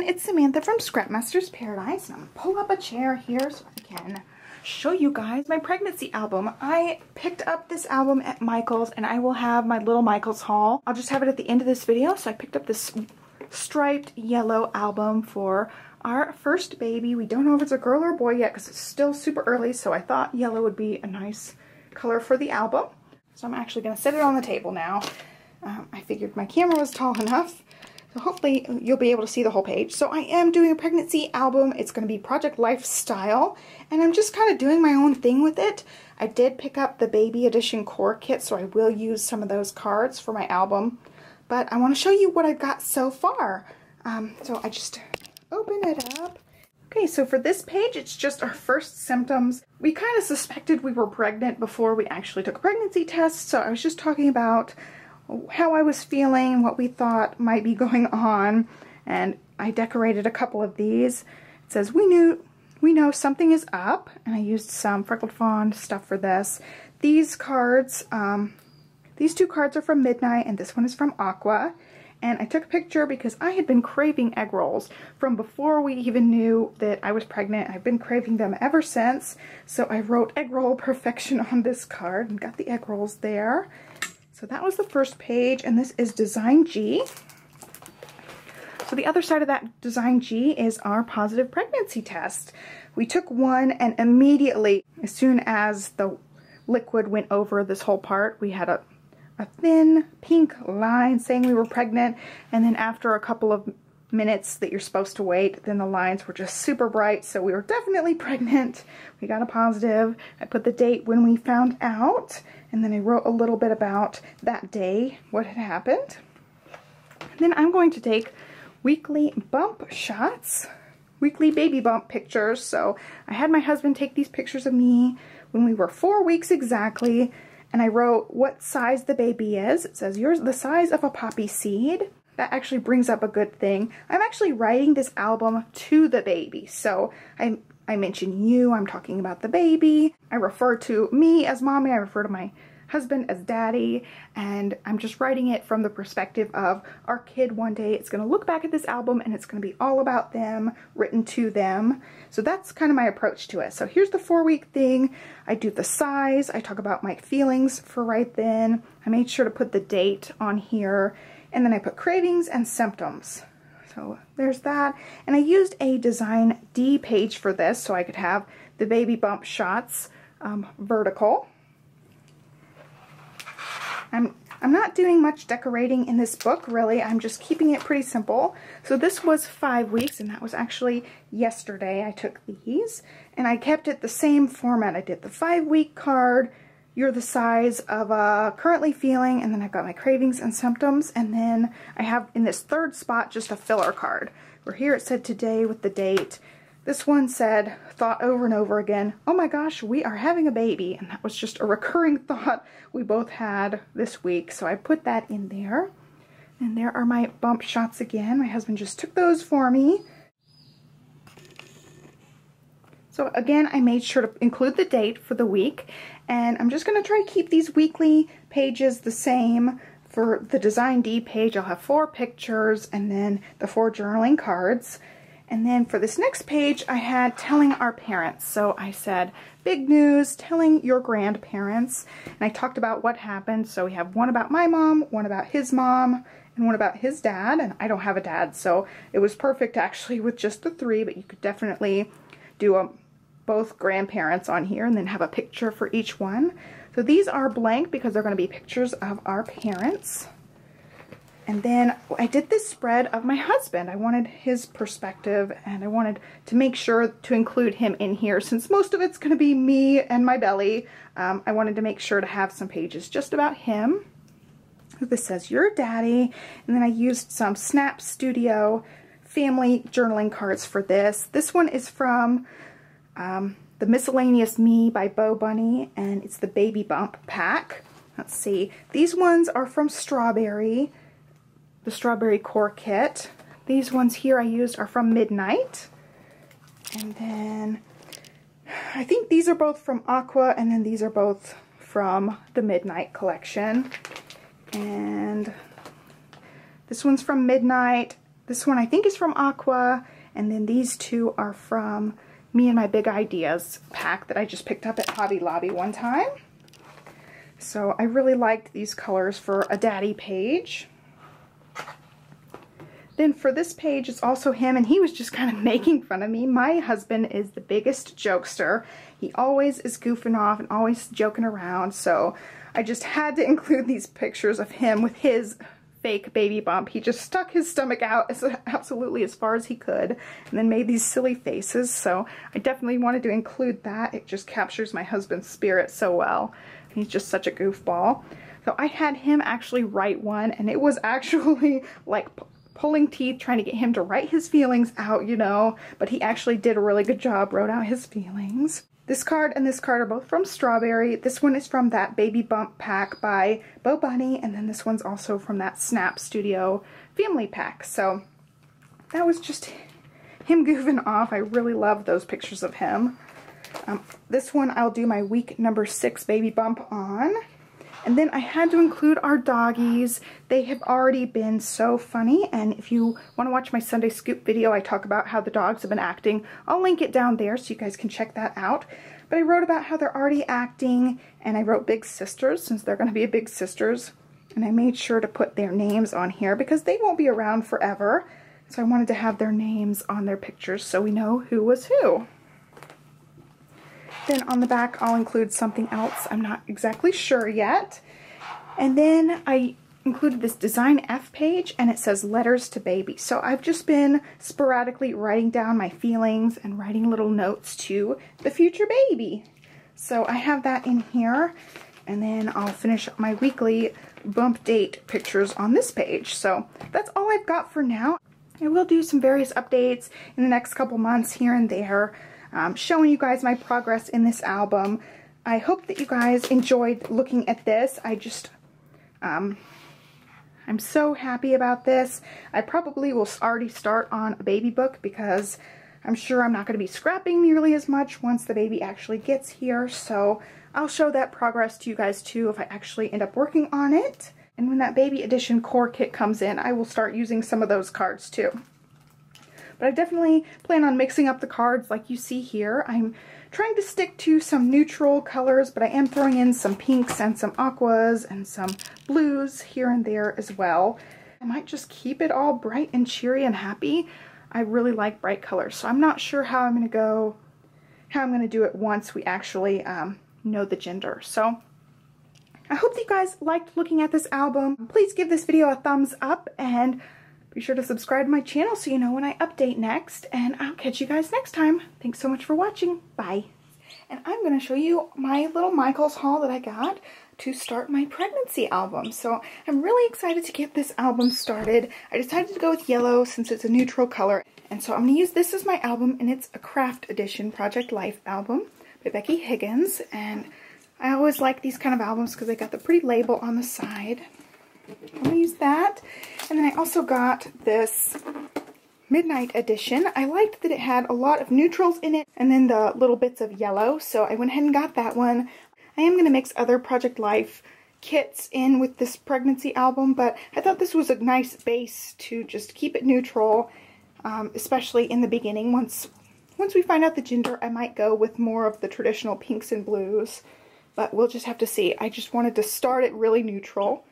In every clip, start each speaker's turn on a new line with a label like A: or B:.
A: everyone, it's Samantha from Scrapmaster's Paradise, and I'm gonna pull up a chair here so I can show you guys my pregnancy album. I picked up this album at Michael's, and I will have my little Michael's haul. I'll just have it at the end of this video. So I picked up this striped yellow album for our first baby. We don't know if it's a girl or a boy yet because it's still super early, so I thought yellow would be a nice color for the album. So I'm actually going to set it on the table now. I figured my camera was tall enough. So hopefully you'll be able to see the whole page. So I am doing a pregnancy album. It's going to be Project Lifestyle, and I'm just kind of doing my own thing with it. I did pick up the baby edition core kit, so I will use some of those cards for my album. But I want to show you what I've got so far. So I just open it up. Okay, so for this page, it's just our first symptoms. We kind of suspected we were pregnant before we actually took a pregnancy test, so I was just talking about how I was feeling, what we thought might be going on, and I decorated a couple of these. It says, we know something is up, and I used some Freckled Fawn stuff for this. These cards, these two cards are from Midnight, and this one is from Aqua. And I took a picture because I had been craving egg rolls from before we even knew that I was pregnant. I've been craving them ever since. So I wrote egg roll perfection on this card and got the egg rolls there. So that was the first page, and this is Design G. So the other side of that Design G is our positive pregnancy test. We took one, and immediately, as soon as the liquid went over this whole part, we had a thin pink line saying we were pregnant, and then after a couple of minutes that you're supposed to wait, then the lines were just super bright, so we were definitely pregnant. We got a positive. I put the date when we found out, and then I wrote a little bit about that day, what had happened. And then I'm going to take weekly bump shots, weekly baby bump pictures. So I had my husband take these pictures of me when we were 4 weeks exactly, and I wrote what size the baby is. It says, you're the size of a poppy seed. That actually brings up a good thing. I'm actually writing this album to the baby. So I mention you, I'm talking about the baby. I refer to me as mommy, I refer to my husband as daddy, and I'm just writing it from the perspective of our kid one day. It's gonna look back at this album and it's gonna be all about them, written to them. So that's kind of my approach to it. So here's the 4-week thing. I do the size, I talk about my feelings for right then. I made sure to put the date on here, and then I put cravings and symptoms. So there's that. And I used a Design D page for this so I could have the baby bump shots vertical. I'm not doing much decorating in this book, really. I'm just keeping it pretty simple. So this was 5 weeks, and that was actually yesterday I took these. And I kept it the same format. I did the 5-week card, you're the size of currently feeling, and then I've got my cravings and symptoms, and then I have in this third spot just a filler card, where here it said today with the date. This one said, thought over and over again, oh my gosh, we are having a baby, and that was just a recurring thought we both had this week, so I put that in there. And there are my bump shots again. My husband just took those for me. So again, I made sure to include the date for the week, and I'm just going to try to keep these weekly pages the same. For the Design D page, I'll have 4 pictures and then the 4 journaling cards. And then for this next page, I had telling our parents. So I said, big news, telling your grandparents. And I talked about what happened. So we have one about my mom, one about his mom, and one about his dad. And I don't have a dad, so it was perfect actually with just the 3, but you could definitely do both grandparents on here and then have a picture for each one. So these are blank because they're going to be pictures of our parents. And then I did this spread of my husband. I wanted his perspective, and I wanted to make sure to include him in here since most of it's going to be me and my belly. I wanted to make sure to have some pages just about him. This says, you're daddy. And then I used some Snap Studio family journaling cards for this. This one is from the Miscellaneous Me by Bo Bunny, and it's the Baby Bump pack. Let's see. These ones are from Strawberry, the Strawberry Core Kit. These ones here I used are from Midnight. And then I think these are both from Aqua, and then these are both from the Midnight collection. And this one's from Midnight. This one I think is from Aqua, and then these two are from Me and My Big Ideas pack that I just picked up at Hobby Lobby one time. So I really liked these colors for a daddy page. Then for this page, it's also him, and he was just kind of making fun of me. My husband is the biggest jokester. He always is goofing off and always joking around, so I just had to include these pictures of him with his fake baby bump. He just stuck his stomach out absolutely as far as he could and then made these silly faces, so I definitely wanted to include that. It just captures my husband's spirit so well. He's just such a goofball. So I had him actually write one, and it was actually like pulling teeth trying to get him to write his feelings out, you know, but he actually did a really good job, wrote out his feelings. This card and this card are both from Strawberry. This one is from that Baby Bump pack by Bo Bunny, and then this one's also from that Snap Studio family pack. So that was just him goofing off. I really love those pictures of him. This one I'll do my week number 6 Baby Bump on. And then I had to include our doggies. They have already been so funny, and if you want to watch my Sunday Scoop video, I talk about how the dogs have been acting. I'll link it down there so you guys can check that out. But I wrote about how they're already acting, and I wrote Big Sisters since they're going to be Big Sisters. And I made sure to put their names on here because they won't be around forever. So I wanted to have their names on their pictures so we know who was who. Then on the back, I'll include something else. I'm not exactly sure yet. And then I included this Design F page, and it says Letters to Baby. So I've just been sporadically writing down my feelings and writing little notes to the future baby. So I have that in here. And then I'll finish my weekly bump date pictures on this page. So that's all I've got for now. I will do some various updates in the next couple months here and there. Showing you guys my progress in this album. I hope that you guys enjoyed looking at this. I'm so happy about this. I probably will already start on a baby book because I'm sure I'm not going to be scrapping nearly as much once the baby actually gets here. So I'll show that progress to you guys too if I actually end up working on it. And when that baby edition core kit comes in, I will start using some of those cards too. But I definitely plan on mixing up the cards like you see here. I'm trying to stick to some neutral colors, but I am throwing in some pinks and some aquas and some blues here and there as well. I might just keep it all bright and cheery and happy. I really like bright colors, so I'm not sure how I'm going to do it once we actually know the gender. So I hope that you guys liked looking at this album. Please give this video a thumbs up and be sure to subscribe to my channel so you know when I update next, and I'll catch you guys next time. Thanks so much for watching. Bye. And I'm going to show you my little Michaels haul that I got to start my pregnancy album. So I'm really excited to get this album started. I decided to go with yellow since it's a neutral color. And so I'm going to use this as my album, and it's a craft edition Project Life album by Becky Higgins. And I always like these kind of albums because they got the pretty label on the side. I'm going to use that. And then I also got this Midnight Edition. I liked that it had a lot of neutrals in it and then the little bits of yellow, so I went ahead and got that one. I am going to mix other Project Life kits in with this pregnancy album, but I thought this was a nice base to just keep it neutral, especially in the beginning. Once we find out the gender, I might go with more of the traditional pinks and blues, but we'll just have to see. I just wanted to start it really neutral.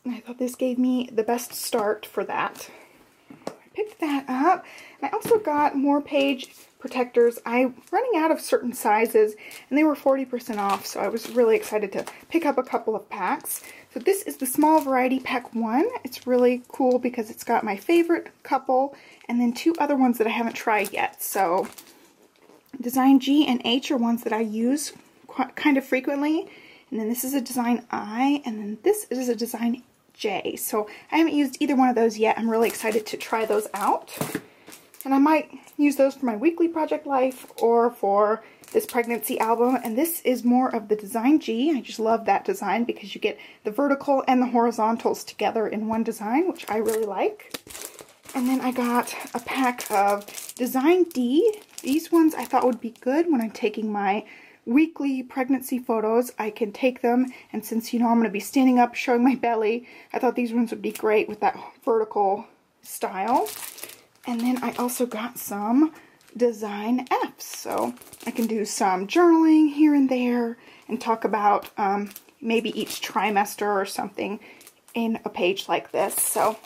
A: I thought this gave me the best start for that. I picked that up. I also got more page protectors. I'm running out of certain sizes, and they were 40% off, so I was really excited to pick up a couple of packs. So this is the small variety pack 1. It's really cool because it's got my favorite couple, and then 2 other ones that I haven't tried yet. So design G and H are ones that I use kind of frequently, and then this is a design I, and then this is a design J. So I haven't used either one of those yet. I'm really excited to try those out. And I might use those for my weekly Project Life or for this pregnancy album. And this is more of the design G. I just love that design because you get the vertical and the horizontals together in one design, which I really like. And then I got a pack of design D. These ones I thought would be good when I'm taking my weekly pregnancy photos. I can take them, and since you know I'm going to be standing up showing my belly, I thought these ones would be great with that vertical style. And then I also got some design F's, so I can do some journaling here and there and talk about maybe each trimester or something in a page like this. So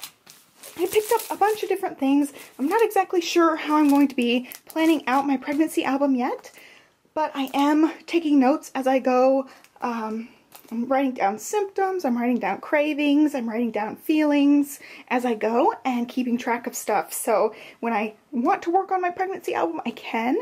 A: I picked up a bunch of different things. I'm not exactly sure how I'm going to be planning out my pregnancy album yet, but I am taking notes as I go. I'm writing down symptoms, I'm writing down cravings, I'm writing down feelings as I go and keeping track of stuff. So when I want to work on my pregnancy album, I can.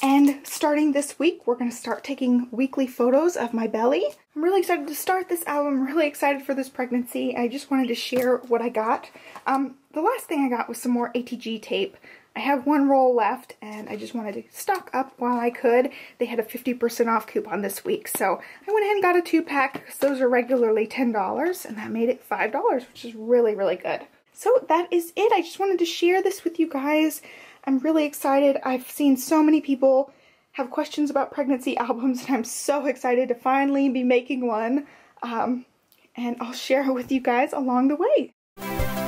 A: And starting this week, we're going to start taking weekly photos of my belly. I'm really excited to start this album. I'm really excited for this pregnancy. I just wanted to share what I got. The last thing I got was some more ATG tape. I have one roll left, and I just wanted to stock up while I could. They had a 50% off coupon this week, so I went ahead and got a 2-pack because those are regularly $10, and that made it $5, which is really, really good. So that is it. I just wanted to share this with you guys. I'm really excited. I've seen so many people have questions about pregnancy albums, and I'm so excited to finally be making one. And I'll share it with you guys along the way.